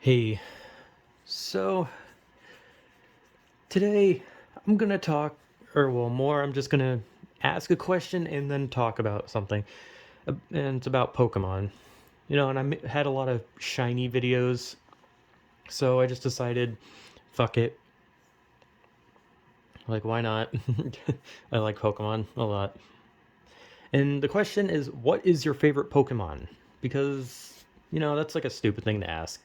Hey, so today I'm gonna talk, or well, more, I'm just gonna ask a question and then talk about something. And it's about Pokemon. And had a lot of shiny videos, so I just decided, fuck it. Like, why not? I like Pokemon a lot. And the question is, what is your favorite Pokemon? Because, that's like a stupid thing to ask.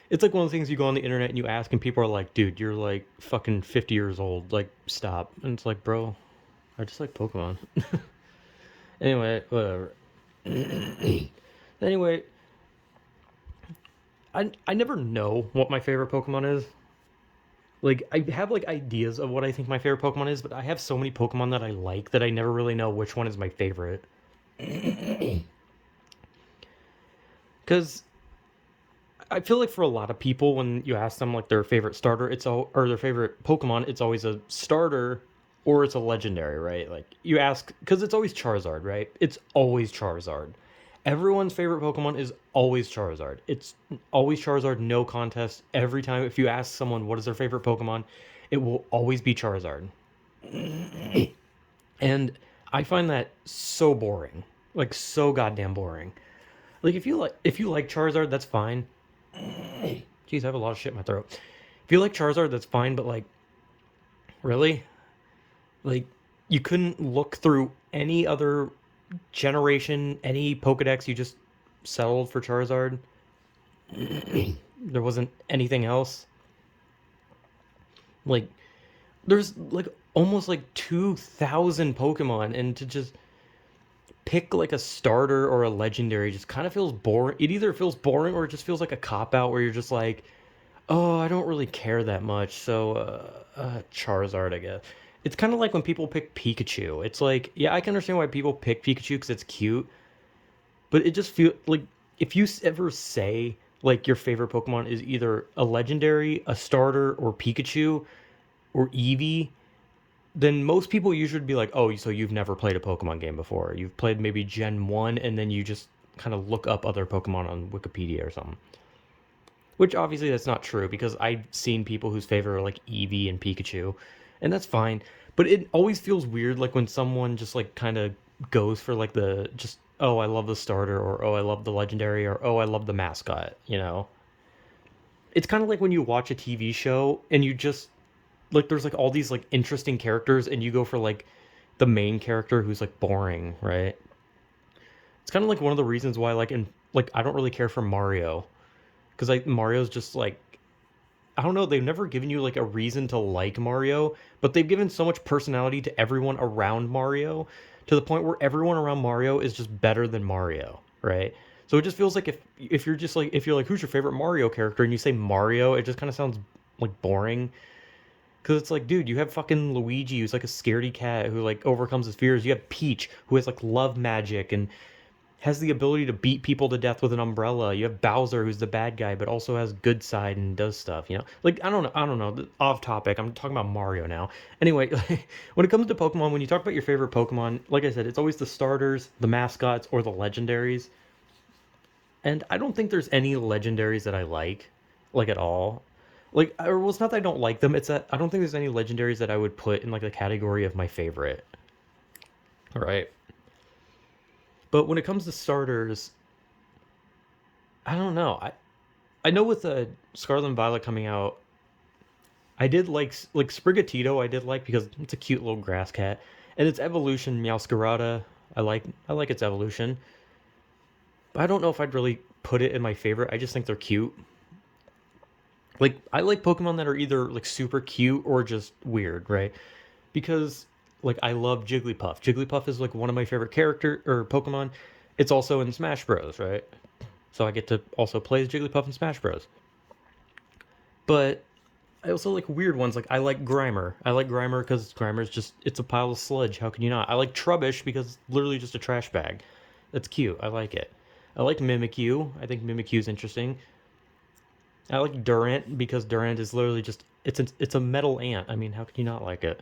It's like one of the things you go on the internet and you ask, and people are like, dude, you're like fucking 50 years old. Like, stop. And it's like, bro, I just like Pokemon. Anyway, whatever. Anyway, I never know what my favorite Pokemon is. Like, I have like ideas of what I think my favorite Pokemon is, but I have so many Pokemon that I like that I never really know which one is my favorite. Because I feel like for a lot of people, when you ask them like their favorite starter, or their favorite Pokemon, it's always a starter or it's a legendary, right? Like you ask because it's always Charizard, right? It's always Charizard. Everyone's favorite Pokemon is always Charizard. It's always Charizard, no contest. Every time if you ask someone what is their favorite Pokemon, it will always be Charizard. And I find that so boring. Like so goddamn boring. Like if you like Charizard, that's fine. Jeez, I have a lot of shit in my throat. If you like Charizard, that's fine, but like, really? Like, you couldn't look through any other generation, any Pokedex, you just settled for Charizard? There wasn't anything else? Like, there's like almost like 2,000 Pokemon, and to just pick like a starter or a legendary just kind of feels boring. It either feels boring or it just feels like a cop out where you're just like, oh, I don't really care that much. So, Charizard, I guess. It's kind of like when people pick Pikachu. It's like, yeah, I can understand why people pick Pikachu because it's cute, but it just feels like if you ever say like your favorite Pokemon is either a legendary, a starter, or Pikachu or Eevee, then most people usually be like, oh, so you've never played a Pokemon game before. You've played maybe Gen 1, and then you just kind of look up other Pokemon on Wikipedia or something. Which obviously that's not true because I've seen people whose favorite are like Eevee and Pikachu, and that's fine. But it always feels weird like when someone just like kind of goes for like the just oh I love the starter or oh I love the legendary or oh I love the mascot. It's kind of like when you watch a TV show and you just like there's like all these like interesting characters and you go for like the main character who's like boring, right? It's kind of like one of the reasons why like I don't really care for Mario because like Mario's just like I don't know, they've never given you like a reason to like Mario, but they've given so much personality to everyone around Mario to the point where everyone around Mario is just better than Mario, right? So it just feels like if you're like who's your favorite Mario character and you say Mario, it just kind of sounds like boring because it's like, dude, you have fucking Luigi who's like a scaredy cat who like overcomes his fears. You have Peach who has like love magic and has the ability to beat people to death with an umbrella. You have Bowser, who's the bad guy, but also has good side and does stuff. Like I don't know. Off topic. I'm talking about Mario now. Anyway, when it comes to Pokemon, when you talk about your favorite Pokemon, like I said, it's always the starters, the mascots, or the legendaries. And I don't think there's any legendaries that I like at all. Like, or well, it's not that I don't like them. It's that I don't think there's any legendaries that I would put in like the category of my favorite. Right. But when it comes to starters, I don't know. I know with Scarlet and Violet coming out, I did like Sprigatito. I did like because it's a cute little grass cat, and its evolution Meowscarada. I like its evolution, but I don't know if I'd really put it in my favorite. I just think they're cute. Like I like Pokemon that are either like super cute or just weird, right? Because like I love Jigglypuff. Jigglypuff is like one of my favorite character or Pokemon. It's also in Smash Bros, right? So I get to also play as Jigglypuff in Smash Bros. But I also like weird ones. Like I like Grimer. I like Grimer because Grimer's just it's a pile of sludge. How can you not? I like Trubbish because it's literally just a trash bag. That's cute. I like it. I like Mimikyu. I think Mimikyu's interesting. I like Durant because Durant is literally just it's a metal ant. I mean, how can you not like it?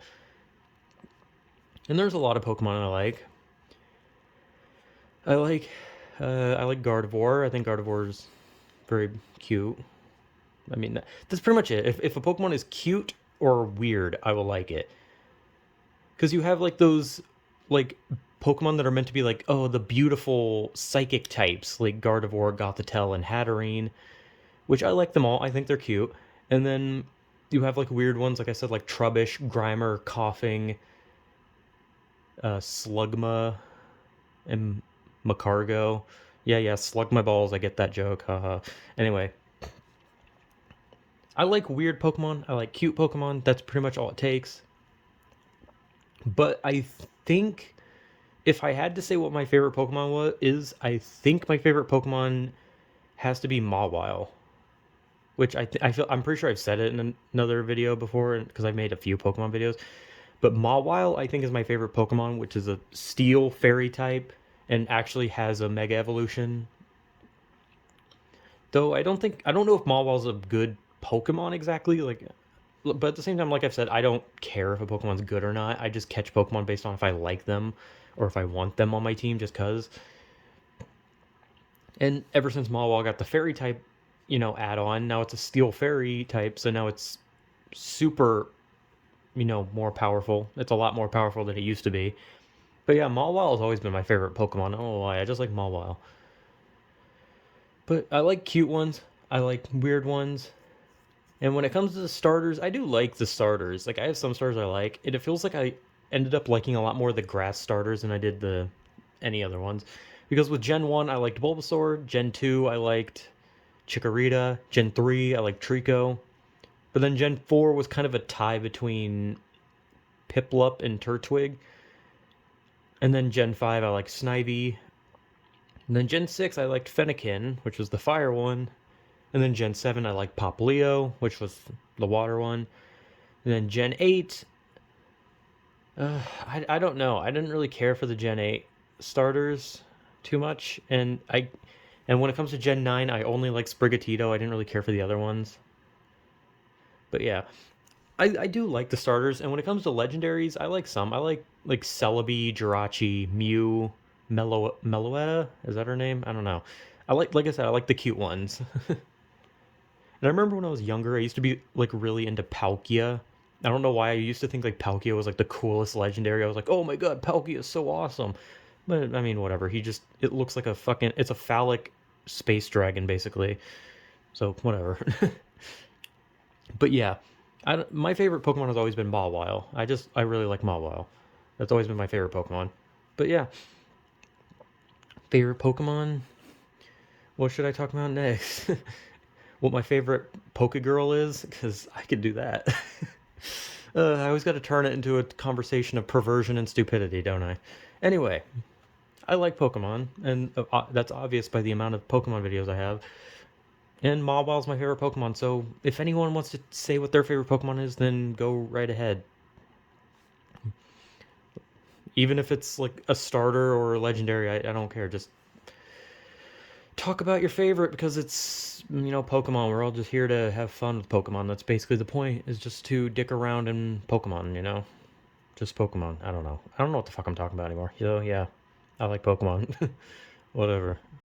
And there's a lot of Pokemon I like. I like I like Gardevoir. I think Gardevoir's very cute. I mean, that's pretty much it. If a Pokemon is cute or weird, I will like it. Because you have like those like Pokemon that are meant to be like, oh, the beautiful psychic types like Gardevoir, Gothitelle, and Hatterene, which I like them all. I think they're cute. And then you have like weird ones, like I said, like Trubbish, Grimer, Coughing, Slugma, and Macargo. Yeah, slug my balls. I get that joke. Haha. Anyway, I like weird Pokemon. I like cute Pokemon. That's pretty much all it takes. But I think if I had to say what my favorite Pokemon I think my favorite Pokemon has to be Mawile, which I feel I'm pretty sure I've said it in another video before because I've made a few Pokemon videos. But Mawile I think is my favorite Pokemon, which is a Steel Fairy type and actually has a Mega Evolution. Though I don't know if Mawile's a good Pokemon exactly. Like, but at the same time, like I've said, I don't care if a Pokemon's good or not. I just catch Pokemon based on if I like them or if I want them on my team just cause. And ever since Mawile got the Fairy type, add-on, now it's a Steel Fairy type, so now it's super, more powerful. It's a lot more powerful than it used to be. But yeah, Mawile has always been my favorite Pokemon. I don't know why. I just like Mawile. But I like cute ones. I like weird ones. And when it comes to the starters, I do like the starters. Like I have some starters I like, and it feels like I ended up liking a lot more of the grass starters than I did the any other ones. Because with Gen 1, I liked Bulbasaur. Gen 2, I liked Chikorita. Gen 3, I liked Trico. But then Gen 4 was kind of a tie between Piplup and Turtwig. And then Gen 5, I liked Snivy. And then Gen 6, I liked Fennekin, which was the fire one. And then Gen 7, I liked Poplio, which was the water one. And then Gen 8, I don't know. I didn't really care for the Gen 8 starters too much. And when it comes to Gen 9, I only like Sprigatito. I didn't really care for the other ones. But yeah, I do like the starters. And when it comes to legendaries, I like some. I like Celebi, Jirachi, Mew, Meloetta. Is that her name? I don't know. Like I said, I like the cute ones. And I remember when I was younger, I used to be like really into Palkia. I don't know why I used to think like Palkia was like the coolest legendary. I was like, oh my god, Palkia is so awesome. But I mean, whatever. It looks like it's a phallic space dragon basically. So whatever. But yeah, my favorite Pokemon has always been Mawile. I really like Mawile. That's always been my favorite Pokemon. But yeah, favorite Pokemon. What should I talk about next? What my favorite Pokegirl is? Because I could do that. I always got to turn it into a conversation of perversion and stupidity, don't I? Anyway, I like Pokemon, and that's obvious by the amount of Pokemon videos I have. And Mawile's my favorite Pokemon, so if anyone wants to say what their favorite Pokemon is, then go right ahead. Even if it's like a starter or a legendary, I don't care. Just talk about your favorite because it's, Pokemon. We're all just here to have fun with Pokemon. That's basically the point, is just to dick around in Pokemon. Just Pokemon. I don't know what the fuck I'm talking about anymore. So yeah, I like Pokemon. Whatever.